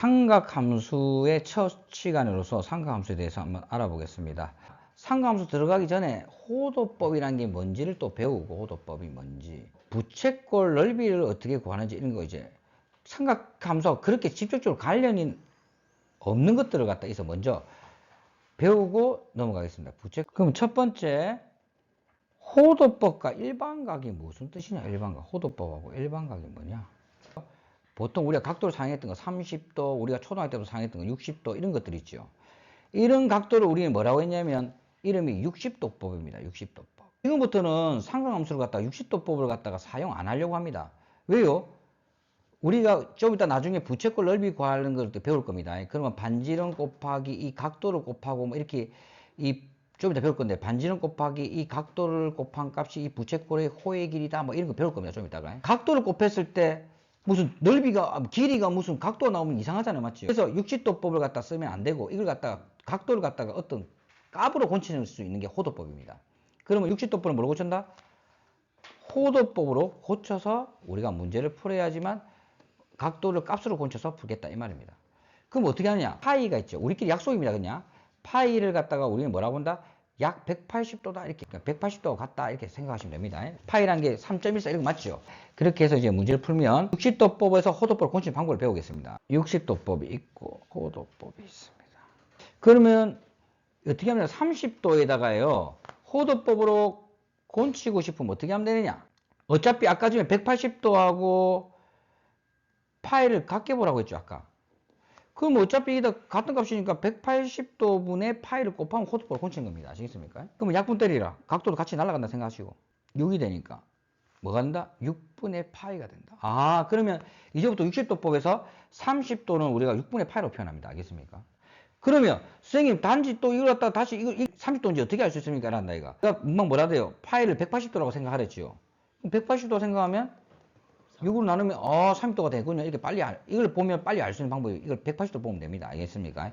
삼각함수의 첫 시간으로서 삼각함수에 대해서 한번 알아보겠습니다. 삼각함수 들어가기 전에 호도법이라는 게 뭔지를 또 배우고, 호도법이 뭔지, 부채꼴 넓이를 어떻게 구하는지 이런 거 이제 삼각함수하고 그렇게 직접적으로 관련이 없는 것들을 갖다 해서 먼저 배우고 넘어가겠습니다. 그럼 첫 번째, 호도법과 일반각이 무슨 뜻이냐? 일반각, 호도법하고 일반각이 뭐냐? 보통 우리가 각도를 사용했던 거 30도, 우리가 초등학교 때도 사용했던 거 60도 이런 것들 있죠. 이런 각도를 우리는 뭐라고 했냐면 이름이 60도법입니다. 60도법. 지금부터는 삼각함수를 갖다가 60도법을 갖다가 사용 안 하려고 합니다. 왜요? 우리가 좀 이따 나중에 부채꼴 넓이 구하는 걸 배울 겁니다. 그러면 반지름 곱하기 이 각도를 곱하고 뭐 이렇게 좀 이따 배울 건데, 반지름 곱하기 이 각도를 곱한 값이 이 부채꼴의 호의 길이다 뭐 이런 거 배울 겁니다. 좀 이따가. 각도를 곱했을 때 무슨 넓이가, 길이가 무슨 각도가 나오면 이상하잖아요. 맞죠? 그래서 60도법을 갖다 쓰면 안 되고, 이걸 갖다가 각도를 갖다가 어떤 값으로 고칠 수 있는 게 호도법입니다. 그러면 60도법을 뭐로 고친다? 호도법으로 고쳐서 우리가 문제를 풀어야지만 각도를 값으로 고쳐서 풀겠다 이 말입니다. 그럼 어떻게 하느냐? 파이가 있죠. 우리끼리 약속입니다. 그냥 파이를 갖다가 우리는 뭐라고 한다? 약 180도다 이렇게, 180도가 같다 이렇게 생각하시면 됩니다. 파이란 게 3.14 이런 거 맞죠? 그렇게 해서 이제 문제를 풀면 60도법에서 호도법을 고치는 방법을 배우겠습니다. 60도법이 있고 호도법이 있습니다. 그러면 어떻게 하면 30도에다가요 호도법으로 고치고 싶으면 어떻게 하면 되느냐? 어차피 아까 전에 180도하고 파이를 같게 보라고 했죠 아까. 그럼 어차피 이게 같은 값이니까 180도 분의 파이를 곱하면 호도법을 고치는 겁니다. 아시겠습니까? 그러면 약분 때리라. 각도도 같이 날아간다 생각하시고 6이 되니까 뭐가 된다? 6분의 파이가 된다. 아, 그러면 이제부터 60도법에서 30도는 우리가 6분의 파이로 표현합니다. 알겠습니까? 그러면 선생님 단지 또 이걸 갖다가 다시 이거 30도인지 어떻게 알 수 있습니까? 라는 이가. 그러니까 뭐라 돼요? 파이를 180도라고 생각하랬죠. 180도 생각하면 6으로 나누면 30도가 되군요. 이렇게 이걸 보면 빨리 알 수 있는 방법이 이걸 180도 보면 됩니다. 알겠습니까?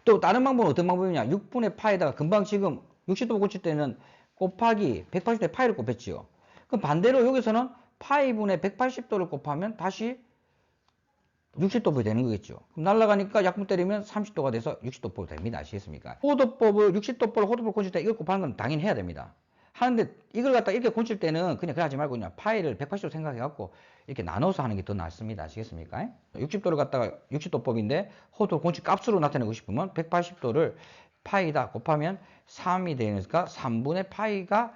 또 다른 방법은 어떤 방법이냐? 6분의 파에다가 금방 지금 60도 고칠 때는 곱하기 180도에 파이를 곱했지요. 그럼 반대로 여기서는 파이분의 180도를 곱하면 다시 60도법이 되는 거겠죠. 그럼 날아가니까 약분 때리면 30도가 돼서 60도법이 됩니다. 아시겠습니까? 호도법을 60도법을 호도법을 고칠 때 이걸 곱하는 건 당연히 해야 됩니다. 하는데 이걸 갖다 이렇게 고칠 때는 그냥 하지 말고 그냥 파이를 180도 생각해 갖고 이렇게 나눠서 하는 게 더 낫습니다. 아시겠습니까? 60도를 갖다가 60도법인데 호도 고칠 값으로 나타내고 싶으면 180도를 파이다 곱하면 3이 되니까 3분의 파이가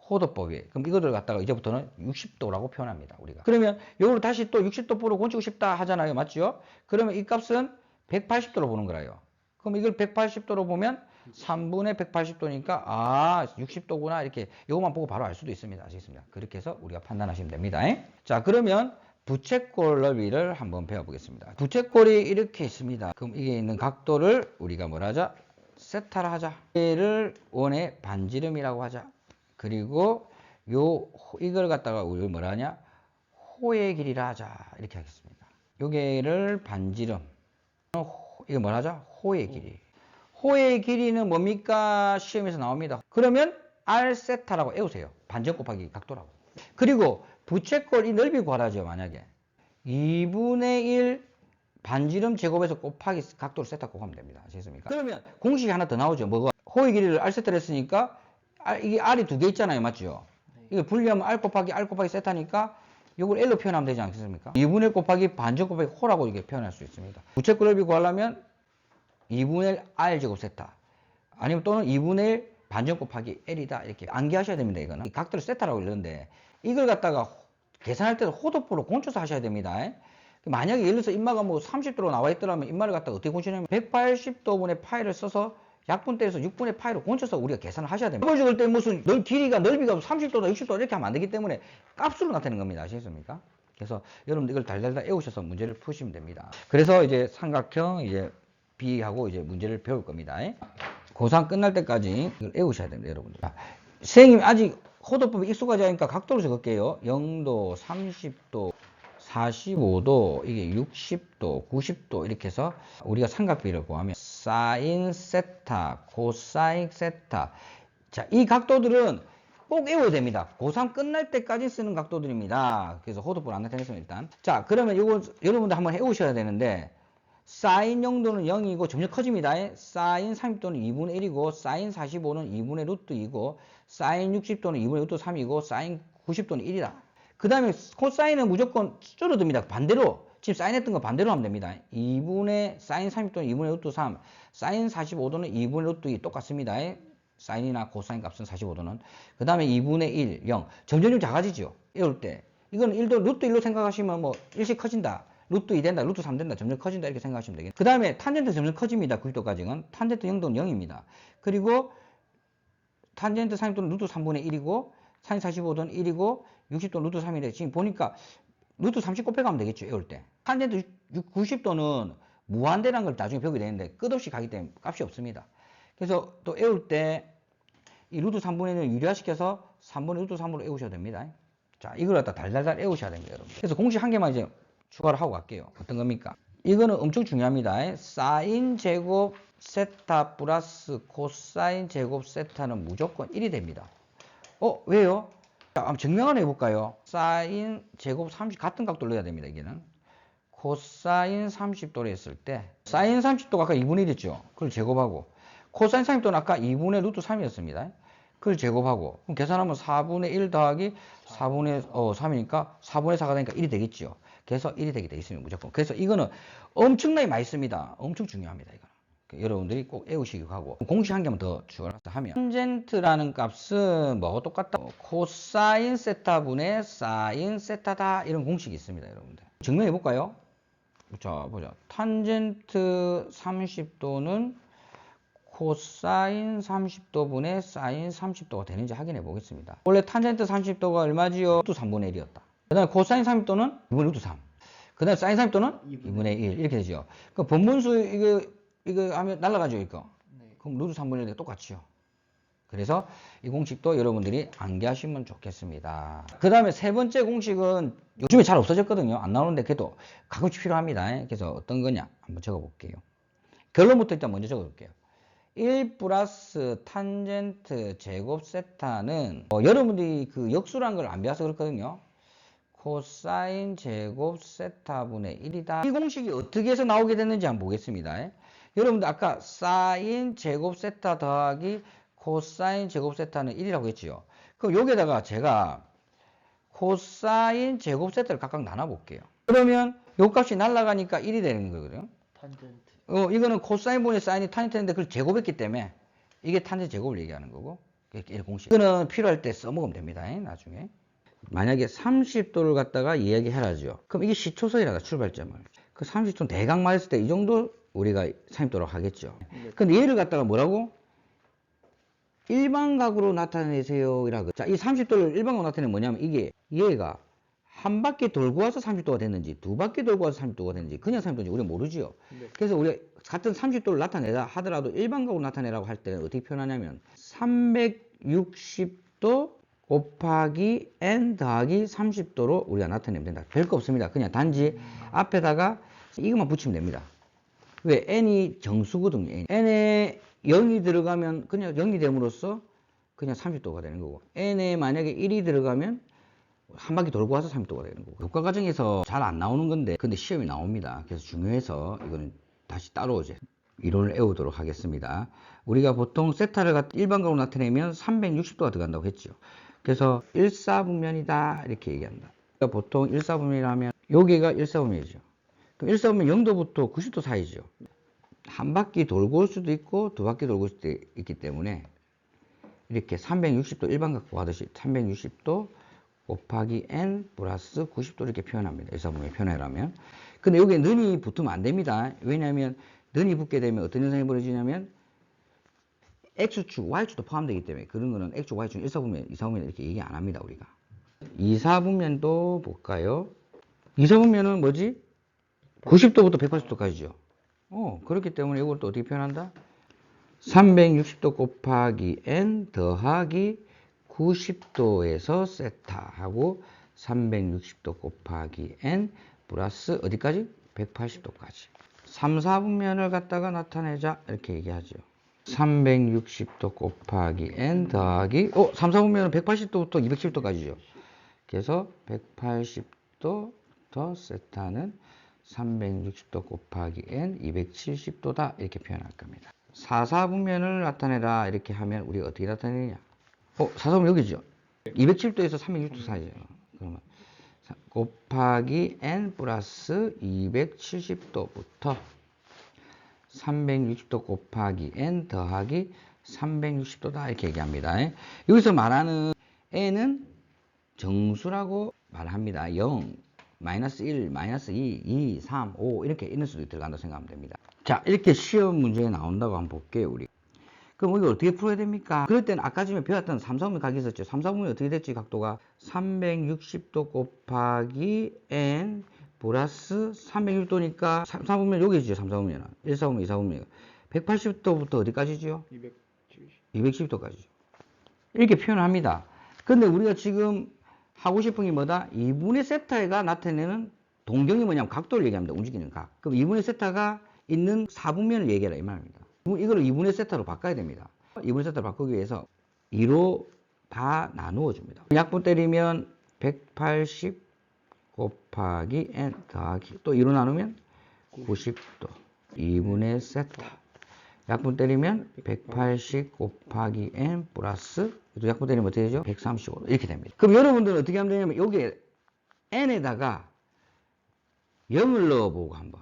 호도법이에요. 그럼 이거를 갖다가 이제부터는 60도라고 표현합니다. 우리가. 그러면 이걸 다시 또 60도법으로 고치고 싶다 하잖아요. 맞죠? 그러면 이 값은 180도로 보는 거예요. 그럼 이걸 180도로 보면 3분의 180도니까 60도구나 이렇게 이것만 보고 바로 알 수도 있습니다. 아시겠습니까? 그렇게 해서 우리가 판단하시면 됩니다. 자, 그러면 부채꼴 넓이를 한번 배워보겠습니다. 부채꼴이 이렇게 있습니다. 그럼 이게 있는 각도를 우리가 뭐라 하자? 세타를 하자. 얘를 원의 반지름이라고 하자. 그리고 이걸 갖다가 우리 뭐라 하냐? 호의 길이라 하자. 이렇게 하겠습니다. 요게를 반지름. 이거 뭐라 하자? 호의 길이. 호의 길이는 뭡니까? 시험에서 나옵니다. 그러면 R 세타라고 외우세요. 반지름 곱하기 각도라고. 그리고 부채꼴 이 넓이 구하라죠. 만약에 2분의 1 반지름 제곱해서 곱하기 각도를 세타 곱하면 됩니다. 아시겠습니까? 그러면 공식이 하나 더 나오죠. 뭐가? 호의 길이를 R 세타를 했으니까 이게 R이 두 개 있잖아요. 맞죠? 이거 분리하면 R 곱하기 세타니까 이걸 L로 표현하면 되지 않겠습니까? 2분의 1 곱하기 반지름 곱하기 호라고 이렇게 표현할 수 있습니다. 부채꼴 넓이 구하려면 2분의 1 R 제곱 세타 아니면 또는 2분의 1 반지름 곱하기 L이다 이렇게 암기하셔야 됩니다. 이거는 각도를 세타라고 이러는데 이걸 갖다가 계산할 때도 호도법으로 곤쳐서 하셔야 됩니다. 만약에 예를 들어서 인마가 뭐 30도로 나와 있더라면 인마를 갖다가 어떻게 곤치냐면 180도분의 파이를 써서 약분 때려서 6분의 파이로 곤쳐서 우리가 계산을 하셔야 됩니다. 적을 때 무슨 넓이가 30도다 60도다 이렇게 하면 안 되기 때문에 값으로 나타내는 겁니다. 아시겠습니까? 그래서 여러분들 이걸 달달달 외우셔서 문제를 푸시면 됩니다. 그래서 이제 삼각형 이제 B하고 이제 문제를 배울 겁니다. 고3 끝날 때까지 이걸 외우셔야 됩니다. 여러분들. 선생님 아직 호도법에 익숙하지 않으니까 각도로 적을게요. 0도, 30도, 45도, 이게 60도, 90도 이렇게 해서 우리가 삼각비를 구하면 사인 세타, 코사인 세타. 자, 이 각도들은 꼭 외워야 됩니다. 고3 끝날 때까지 쓰는 각도들입니다. 그래서 호도법 안 나타냈으면 일단. 자, 그러면 이거 여러분들 한번 해오셔야 되는데 사인 0도는 0이고 점점 커집니다. 사인 30도는 2분의 1이고 사인 45는 2분의 루트 2고 사인 60도는 2분의 루트 3이고 사인 90도는 1이다. 그 다음에 코사인은 무조건 줄어듭니다. 반대로 지금 사인했던 거 반대로 하면 됩니다. 2분의 사인 30도는 2분의 루트 3, 사인 45도는 2분의 루트 2 똑같습니다. 사인이나 코사인 값은 45도는. 그 다음에 2분의 1, 0. 점점 작아지죠. 이럴 때. 이건 1도 루트 1로 생각하시면 뭐 1씩 커진다. 루트 2 된다. 루트 3 된다. 점점 커진다. 이렇게 생각하시면 되겠네요. 그 다음에 탄젠트 점점 커집니다. 90도까지는. 탄젠트 0도는 0입니다. 그리고 탄젠트 30도는 루트 3분의 1이고 사인 45도는 1이고 60도는 루트 3이래. 지금 보니까 루트 30 곱해가면 되겠죠. 이럴 때. 탄젠트 90도는 무한대라는 걸 나중에 배우게 되는데 끝없이 가기 때문에 값이 없습니다. 그래서 또 애울 때 이 루트 3분의 1을 유리화시켜서 3분의 루트 3으로 애우셔야 됩니다. 자, 이걸 갖다 달달달 애우셔야 됩니다, 여러분. 그래서 공식 한 개만 이제 추가를 하고 갈게요. 어떤 겁니까? 이거는 엄청 중요합니다. 사인 제곱 세타 플러스 코사인 제곱 세타는 무조건 1이 됩니다. 왜요? 자, 한번 증명을 해볼까요? 사인 제곱 30 같은 각도를 넣어야 됩니다. 이게는 코사인 30도를 했을 때 사인 30도가 아까 2분의 1이었죠. 그걸 제곱하고 코사인 30도는 아까 2분의 루트 3이었습니다. 그걸 제곱하고 그럼 계산하면 4분의 1 더하기 4분의 3이니까 4분의 4가 되니까 1이 되겠죠. 그래서 1이 되게 돼 있습니다. 무조건. 그래서 이거는 엄청나게 많이 씁니다. 엄청 중요합니다. 이거는. 여러분들이 꼭 애우시기 하고 공식 한 개만 더 추가를 하면 탄젠트라는 값은 뭐하고 똑같다? 코사인 세타분의 사인 세타다. 이런 공식이 있습니다. 여러분들. 증명해 볼까요? 자, 보자. 탄젠트 30도는 코사인 30도분의 사인 30도가 되는지 확인해 보겠습니다. 원래 탄젠트 30도가 얼마지요? 루트 3분의 1이었다. 그 다음에 코사인 30도는 2분의 루트 3. 그 다음에 사인 30도는 2분의 1. 이렇게 되죠. 그 본분수 이거 하면 날라가죠, 이거. 네. 그럼 루트 3분의 1과 똑같죠. 그래서 이 공식도 여러분들이 암기하시면 좋겠습니다. 그 다음에 세 번째 공식은 요즘에 잘 없어졌거든요. 안 나오는데 그래도 가끔씩 필요합니다. 그래서 어떤 거냐? 한번 적어볼게요. 결론부터 일단 먼저 적어볼게요. 1 플러스 탄젠트 제곱 세타는 여러분들이 그 역수란 걸 안 배워서 그렇거든요. 코사인 제곱 세타분의 1이다. 이 공식이 어떻게 해서 나오게 됐는지 한번 보겠습니다. 여러분들 아까 사인 제곱 세타 더하기 코사인 제곱 세타는 1이라고 했죠. 그럼 여기에다가 제가 코사인 제곱 세타를 각각 나눠 볼게요. 그러면 요 값이 날아가니까 1이 되는 거거든요. 탄젠트. 이거는 코사인 분의 사인이 탄젠트인데 그걸 제곱했기 때문에 이게 탄젠트 제곱을 얘기하는 거고. 이 공식. 이거는 필요할 때 써먹으면 됩니다. 나중에. 만약에 30도를 갖다가 이야기해라죠. 그럼 이게 시초선이라다, 출발점을. 그 30도 대강 맞았을 때 이 정도 우리가 30도로 하겠죠. 근데 얘를 갖다가 뭐라고? 일반각으로 나타내세요. 이라고. 자, 이 30도를 일반각으로 나타내면 뭐냐면 이게 얘가 한 바퀴 돌고 와서 30도가 됐는지 두 바퀴 돌고 와서 30도가 됐는지 그냥 30도인지 우리가 모르지요. 네. 그래서 우리가 같은 30도를 나타내다 하더라도 일반각으로 나타내라고 할 때는 어떻게 표현하냐면 360도 곱하기 n 더하기 30도로 우리가 나타내면 된다. 별거 없습니다. 그냥 단지 앞에다가 이것만 붙이면 됩니다. 왜? n이 정수거든요. n에 0이 들어가면 그냥 0이 됨으로써 그냥 30도가 되는 거고, n에 만약에 1이 들어가면 한 바퀴 돌고 와서 30도가 되는 거고. 효과 과정에서 잘 안 나오는 건데 근데 시험이 나옵니다. 그래서 중요해서 이거는 다시 따로 이제 이론을 외우도록 하겠습니다. 우리가 보통 세타를 일반각으로 나타내면 360도가 들어간다고 했죠. 그래서 1사분면이다 이렇게 얘기한다. 그러니까 보통 1사분면이라면 여기가 1사분면이죠. 그럼 1사분면 0도부터 90도 사이죠. 한 바퀴 돌고 올 수도 있고 두 바퀴 돌고 올 수도 있기 때문에 이렇게 360도 일반각과 하듯이 360도 곱하기 n 플러스 90도 이렇게 표현합니다. 1사분면 표현하려면. 근데 여기에 는이 붙으면 안 됩니다. 왜냐하면 는이 붙게 되면 어떤 현상이 벌어지냐면 X축, Y축도 포함되기 때문에 그런 거는 X축, Y축 1사분면, 2사분면 이렇게 얘기 안 합니다, 우리가. 2사분면도 볼까요? 2사분면은 뭐지? 90도부터 180도까지죠. 그렇기 때문에 이걸 또 어떻게 표현한다? 360도 곱하기 n 더하기 90도에서 세타하고 360도 곱하기 n 플러스 어디까지? 180도까지. 3, 4분면을 갖다가 나타내자 이렇게 얘기하죠. 360도 곱하기 n 더하기 3, 4분면은 180도부터 270도까지죠. 그래서 180도 더 세타는 360도 곱하기 n 270도다 이렇게 표현할 겁니다. 사사분면을 나타내라 이렇게 하면 우리가 어떻게 나타내느냐? 사사분면 여기죠. 270도에서 360도 사이죠. 그러면 곱하기 n 플러스 270도부터 360도 곱하기 n 더하기 360도다 이렇게 얘기합니다. 여기서 말하는 n은 정수라고 말합니다. 0, 마이너스 1, 마이너스 2, 2, 3, 5 이렇게 있는 수도 들어간다고 생각하면 됩니다. 자, 이렇게 시험 문제에 나온다고 한번 볼게요, 우리. 그럼 이거 어떻게 풀어야 됩니까? 그럴 때는 아까 전에 배웠던 3, 4분면 각이 있었죠. 3, 4분면 어떻게 됐지, 각도가? 360도 곱하기 n 플러스 360도니까 3, 4분면 여기죠, 3, 4분면은. 1, 4분면, 2, 4분면. 180도부터 어디까지죠? 270도까지죠. 이렇게 표현합니다. 근데 우리가 지금 하고 싶은 게 뭐다? 2분의 세타가 나타내는 동경이 뭐냐면 각도를 얘기합니다. 움직이는 각. 그럼 2분의 세타가 있는 4분면을 얘기해라 이 말입니다. 이거를 2분의 세타로 바꿔야 됩니다. 2분의 세타로 바꾸기 위해서 2로 다 나누어 줍니다. 약분 때리면 180 곱하기 n 더하기 또 2로 나누면 90도 2분의 세타. 약분 때리면 180 곱하기 n 플러스 또 약분 때리면 어떻게 되죠? 135도 이렇게 됩니다. 그럼 여러분들은 어떻게 하면 되냐면 여기에 n에다가 0을 넣어보고 한번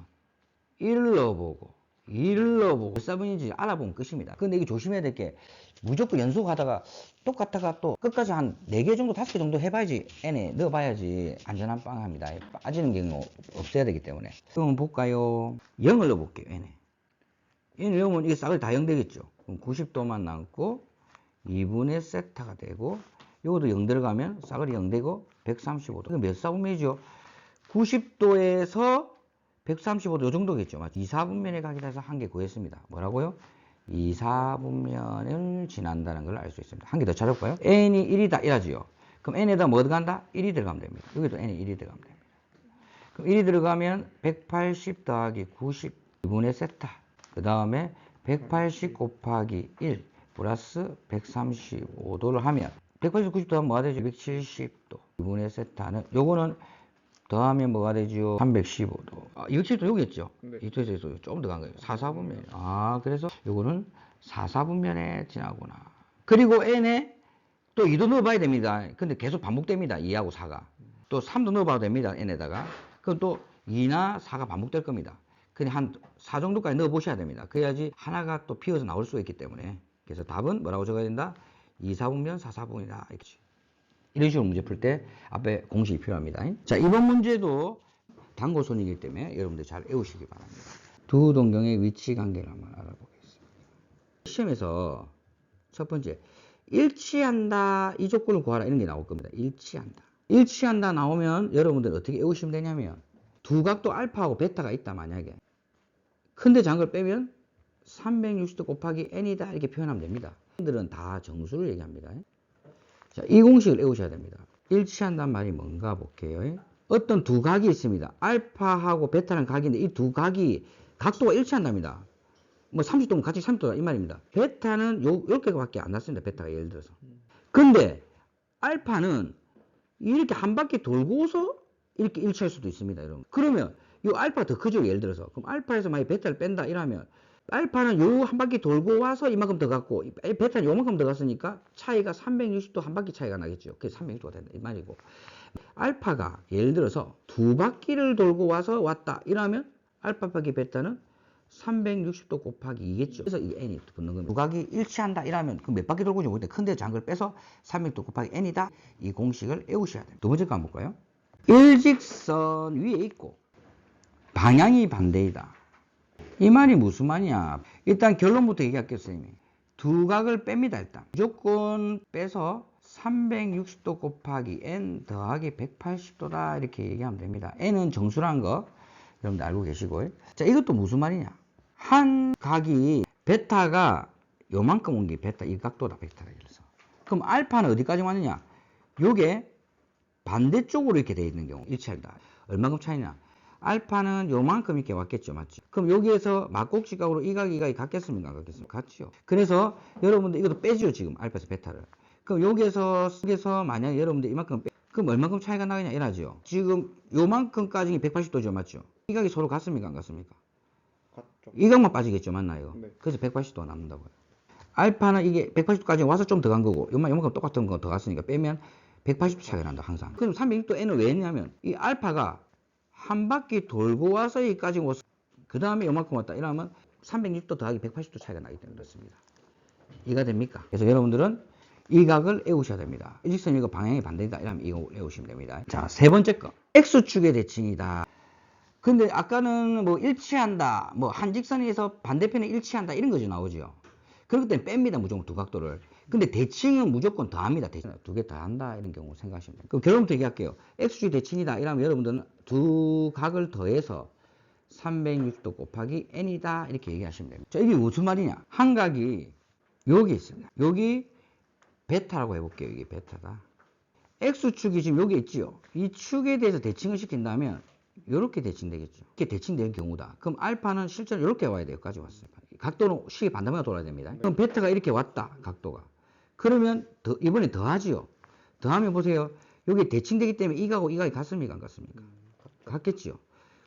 1을 넣어보고 2를 넣어보고 몇 사분인지 알아보면 끝입니다. 근데 이게 조심해야 될 게 무조건 연속하다가 똑같다가 또 끝까지 한 4개 정도 5개 정도 해봐야지 n에 넣어봐야지 안전한 빵합니다. 빠지는 경우 없어야 되기 때문에. 그럼 볼까요? 0을 넣어볼게요. n에. n을 넣으면 이게 싹을 다 0 되겠죠. 그럼 90도만 남고 2분의 세타가 되고 요것도 0 들어가면 싹을이 0 되고 135도. 그럼 몇 사분면이죠? 90도에서 135도 요 정도겠죠. 맞죠? 2, 4분면의 각이라 해서 한 개 구했습니다. 뭐라고요? 2, 4분면을 지난다는 걸 알 수 있습니다. 한 개 더 찾아볼까요? n이 1이다 이라지요. 그럼 n에다 뭐 들어간다? 1이 들어가면 됩니다. 여기도 n이 1이 들어가면 됩니다. 그럼 1이 들어가면 180 더하기 90 2분의 세타. 그 다음에 180 곱하기 1 플러스 135도를 하면 180, 90도 하면 뭐가 되죠? 270도. 2분의 세타는 요거는 더하면 뭐가 되죠? 315도. 270도 여기 있죠? 네. 이쪽에서 조금 더 간 거예요. 4, 4분면. 그래서 요거는 4, 4분면에 지나구나. 그리고 n에 또 2도 넣어봐야 됩니다. 근데 계속 반복됩니다. 2하고 4가. 또 3도 넣어봐도 됩니다. n에다가. 그럼 또 2나 4가 반복될 겁니다. 근데 한 4 정도까지 넣어보셔야 됩니다. 그래야지 하나가 또 비어서 나올 수가 있기 때문에. 그래서 답은 뭐라고 적어야 된다? 2, 4분면 4, 4분이다. 이렇게. 이런 식으로 문제 풀 때 앞에 공식이 필요합니다. 자, 이번 문제도 단고선이기 때문에 여러분들 잘 외우시기 바랍니다. 두 동경의 위치 관계를 한번 알아보겠습니다. 시험에서 첫 번째, 일치한다 이 조건을 구하라 이런 게 나올 겁니다. 일치한다. 일치한다 나오면 여러분들 어떻게 외우시면 되냐면 두 각도 알파하고 베타가 있다 만약에 근데 장을 빼면 360도 곱하기 n이다 이렇게 표현하면 됩니다. 들은 다 정수를 얘기합니다. 자, 이 공식을 외우셔야 됩니다. 일치한다는 말이 뭔가 볼게요. 어떤 두 각이 있습니다. 알파하고 베타라는 각인데 이 두 각이 각도가 일치한답니다. 뭐 30도면 같이 30도다 이 말입니다. 베타는 요렇게밖에 안 났습니다. 베타가 예를 들어서. 근데 알파는 이렇게 한 바퀴 돌고서 이렇게 일치할 수도 있습니다. 여러분. 그러면 이 알파가 더 크죠. 예를 들어서. 그럼 알파에서 만약 베타를 뺀다 이러면 알파는 요 한 바퀴 돌고 와서 이만큼 더 갔고 베타는 요만큼 더 갔으니까 차이가 360도 한 바퀴 차이가 나겠죠. 그게 360도가 된다 이 말이고 알파가 예를 들어서 두 바퀴를 돌고 와서 왔다 이러면 알파 곱하기 베타는 360도 곱하기 2겠죠. 그래서 이 n이 붙는 겁니다. 두 각이 일치한다 이러면 그 몇 바퀴 돌고 오죠. 근데 큰데 장을 빼서 360도 곱하기 n이다. 이 공식을 외우셔야 돼요. 두 번째 거 한번 볼까요? 일직선 위에 있고 방향이 반대이다. 이 말이 무슨 말이냐? 일단 결론부터 얘기할게요. 두 각을 뺍니다. 일단 무조건 빼서 360도 곱하기 n 더하기 180도다 이렇게 얘기하면 됩니다. n은 정수라는 거 여러분들 알고 계시고요. 자, 이것도 무슨 말이냐? 한 각이 베타가 요만큼 온 게 베타 이 각도다 베타가 그래서 그럼 알파는 어디까지 왔느냐? 요게 반대쪽으로 이렇게 돼 있는 경우 일치한다. 얼마큼 차이냐? 알파는 요만큼 이렇게 왔겠죠. 맞죠? 그럼 여기에서 막곡지각으로 이 각이 같겠습니까? 안 같겠습니까? 같죠. 그래서 여러분들 이것도 빼죠. 지금 알파에서 베타를. 그럼 여기에서 만약에 여러분들 이만큼 그럼 얼마큼 차이가 나겠냐? 이러죠. 지금 요만큼까지 180도죠. 맞죠? 이 각이 서로 같습니까? 안 같습니까? 같죠. 이 각만 빠지겠죠. 맞나요? 네. 그래서 180도가 남는다고요. 알파는 이게 180도까지 와서 좀 더 간 거고 요만큼 똑같은 거 더 갔으니까 빼면 180도 차이가 난다 항상. 그럼 360도 n은 왜 했냐면 이 알파가 한 바퀴 돌고 와서 여기까지 와서 그 다음에 요만큼 왔다 이러면 360도 더하기 180도 차이가 나기 때문에 그렇습니다. 이해가 됩니까? 그래서 여러분들은 이 각을 외우셔야 됩니다. 일직선 이거 방향이 반대다 이러면 이거 외우시면 됩니다. 자, 세 번째 거 X축의 대칭이다. 근데 아까는 뭐 일치한다, 뭐 한 직선에서 반대편에 일치한다 이런 거죠 나오죠. 그렇기 때문에 뺍니다 무조건 두 각도를. 근데 대칭은 무조건 더합니다. 두 개 더한다 이런 경우 생각하시면 돼요. 그럼 결론부터 얘기할게요. X축이 대칭이다 이러면 여러분들은 두 각을 더해서 360도 곱하기 n이다 이렇게 얘기하시면 됩니다. 자, 이게 무슨 말이냐? 한 각이 여기 있습니다. 여기 베타라고 해볼게요. 이게 베타다. X축이 지금 여기 있지요. 이 축에 대해서 대칭을 시킨다면 이렇게 대칭되겠죠. 이렇게 대칭된 경우다. 그럼 알파는 실제로 이렇게 와야 돼요. 여기까지 왔어요. 각도는 식이 반대방향으로 돌아야 됩니다. 그럼 베타가 이렇게 왔다. 각도가. 그러면 이번에 더하지요. 더하면 보세요. 여기 대칭되기 때문에 이가고 이각이 같습니까? 안 같습니까? 같겠지요.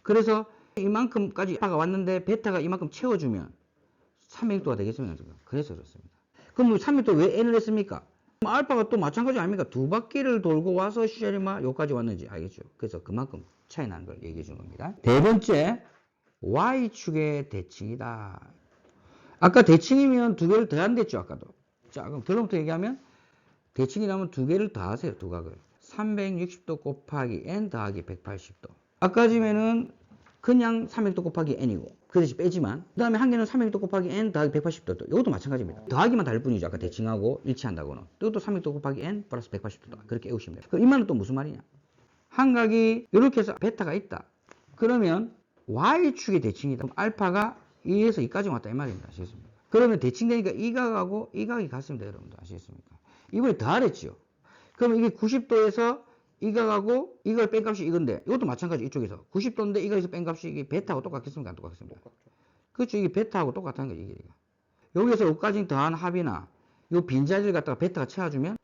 그래서 이만큼까지 알파가 왔는데 베타가 이만큼 채워주면 360도가 되겠습니까? 그래서 그렇습니다. 그럼 360도 왜 n을 했습니까? 알파가 또 마찬가지 아닙니까? 두 바퀴를 돌고 와서 시절이 여기까지 왔는지 알겠죠? 그래서 그만큼 차이 나는 걸 얘기해 주는 겁니다. 네 번째, Y축의 대칭이다. 아까 대칭이면 두 개를 더한댔죠, 아까도. 자, 그럼 결론부터 얘기하면 대칭이라면 두 개를 더하세요, 두 각을. 360도 곱하기 n 더하기 180도. 아까 전에는 그냥 360도 곱하기 n이고 그 대신 빼지만 그 다음에 한 개는 360도 곱하기 n 더하기 180도 이것도 마찬가지입니다. 더하기만 다를 뿐이죠. 아까 대칭하고 일치한다고는. 이것도 360도 곱하기 n 플러스 180도다. 그렇게 외우시면 돼요. 그럼 이 말은 또 무슨 말이냐? 한 각이 이렇게 해서 베타가 있다. 그러면 y축의 대칭이다. 그럼 알파가 2에서 2까지 왔다 이 말입니다. 아시겠습니까? 그러면 대칭되니까 이 각하고 이 각이 같습니다. 여러분들 아시겠습니까? 이번에 더하랬죠. 그러면 이게 90도에서 이각하고 이걸 뺀 값이 이건데 이것도 마찬가지 이쪽에서 90도인데 이거에서 뺀 값이 이게 베타하고 똑같겠습니까? 안 똑같습니까? 그렇죠. 이게 베타하고 똑같다는 거죠. 이게. 여기서 여기까지 더한 합이나 이 빈자리를 갖다가 베타가 채워주면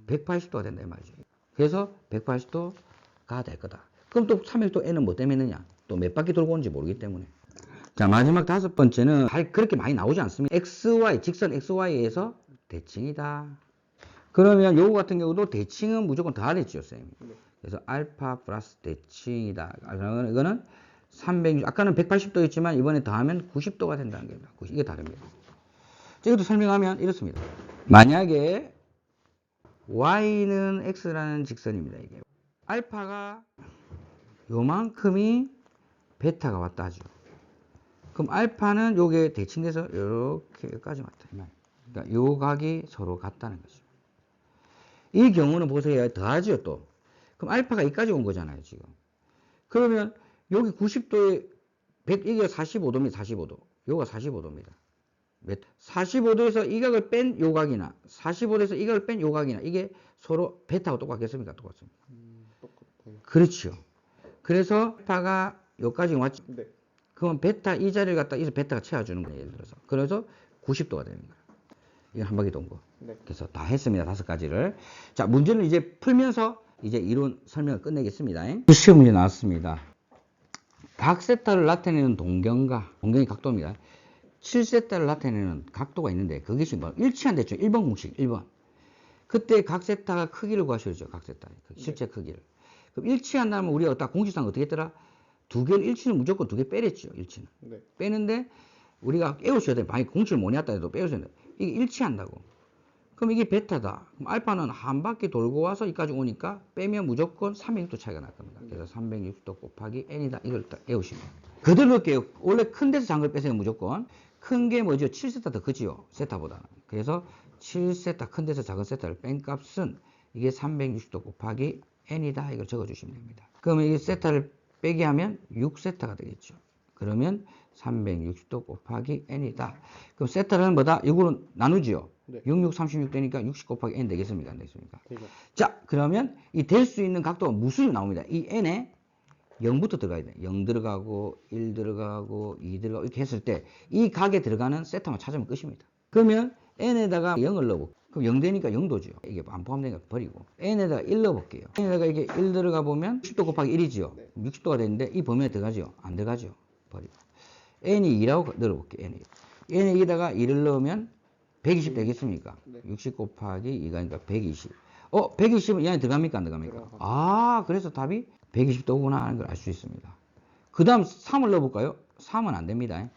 180도가 된다 이 말이죠. 그래서 180도가 될 거다. 그럼 또 360도 n은 뭐 때문에 했느냐? 또 몇 바퀴 돌고 오는지 모르기 때문에. 자, 마지막 다섯 번째는 그렇게 많이 나오지 않습니다. XY, 직선 XY에서 대칭이다. 그러면 요거 같은 경우도 대칭은 무조건 더하랬죠, 쌤. 그래서 알파 플러스 대칭이다. 이거는 360, 아까는 180도였지만 이번에 더하면 90도가 된다는 겁니다. 이게 다릅니다. 자, 이것도 설명하면 이렇습니다. 만약에 y는 x라는 직선입니다. 이게 알파가 요만큼이 베타가 왔다 하죠. 그럼 알파는 요게 대칭돼서 이렇게 여기까지 왔다. 그러니까 요 각이 서로 같다는 거죠. 이 경우는 보세요. 더하죠, 또. 그럼 알파가 여기까지 온 거잖아요, 지금. 그러면 여기 90도에, 이게 45도입니다, 45도. 요가 45도입니다. 45도에서 이 각을 뺀 요 각이나, 45도에서 이 각을 뺀 요 각이나, 이게 서로 베타하고 똑같겠습니까? 똑같습니다. 똑같아요. 그렇죠. 그래서 알파가 여기까지 왔죠. 네. 그러면 베타 이 자리를 갖다 여기서 베타가 채워주는 거예요, 예를 들어서. 그래서 90도가 되는 거예요. 이거 한 바퀴 돈 거. 네. 그래서 다 했습니다. 5가지를. 자, 문제는 이제 풀면서 이제 이론 설명을 끝내겠습니다. 시험 문제 나왔습니다. 각 세타를 나타내는 동경이 각도입니다. 7세타를 나타내는 각도가 있는데 그게 지금 일치한댔죠. 1번 공식 1번. 그때 각 세타가 크기를 구하셔야죠. 각 세타의 실제 크기를. 그럼 일치한다면 우리가 딱 공식상 어떻게 했더라? 두 개는 일치는 무조건 두 개 빼랬죠. 일치는. 네. 빼는데 우리가 외우셔야 돼요. 만약 공식을 못 했다 해도 빼우셔야 돼요. 이게 일치한다고. 그럼 이게 베타다. 그럼 알파는 한 바퀴 돌고 와서 여기까지 오니까 빼면 무조건 360도 차이가 날 겁니다. 그래서 360도 곱하기 n이다. 이걸 딱 외우시면. 그대로 넣을게요. 원래 큰 데서 작은 걸 빼세요. 무조건. 큰 게 뭐죠? 7세타 더 크지요. 세타보다. 그래서 7세타 큰 데서 작은 세타를 뺀 값은 이게 360도 곱하기 n이다. 이걸 적어주시면 됩니다. 그러면 이 세타를 빼기 하면 6세타가 되겠죠. 그러면 360도 곱하기 n이다. 그럼 세타는 뭐다? 이거는 나누지요. 네. 66, 36 되니까 60 곱하기 n 되겠습니까? 안 되겠습니까? 되죠. 자, 그러면 이 될 수 있는 각도가 무수히 나옵니다. 이 n에 0부터 들어가야 돼. 0 들어가고 1 들어가고 2 들어가고 이렇게 했을 때 이 각에 들어가는 세타만 찾으면 끝입니다. 그러면 n에다가 0을 넣고 그럼 0 되니까 0도죠. 이게 안 포함되니까 버리고. n에다가 1 넣어볼게요. n에다가 이게 1 들어가 보면 60도 곱하기 1이지요. 네. 60도가 되는데 이 범위에 들어가죠? 안 들어가죠? 버리고. n이 2라고 넣어볼게요. n에 2에다가 2를 넣으면 120 되겠습니까? 네. 60 곱하기 2가니까 120. 120은 이 안에 들어갑니까? 안 들어갑니까? 들어가죠. 아, 그래서 답이 120도구나 하는 걸 알 수 있습니다. 그 다음 3을 넣어볼까요? 3은 안 됩니다.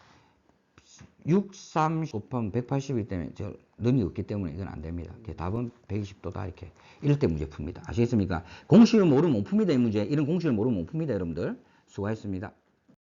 6, 3 곱하면 180이기 때문에 저 능이 없기 때문에 이건 안 됩니다. 답은 120도다 이렇게. 이럴 때 문제 풉니다. 아시겠습니까? 공식을 모르면 못 풉니다. 이 문제. 이런 공식을 모르면 못 풉니다. 여러분들. 수고하셨습니다.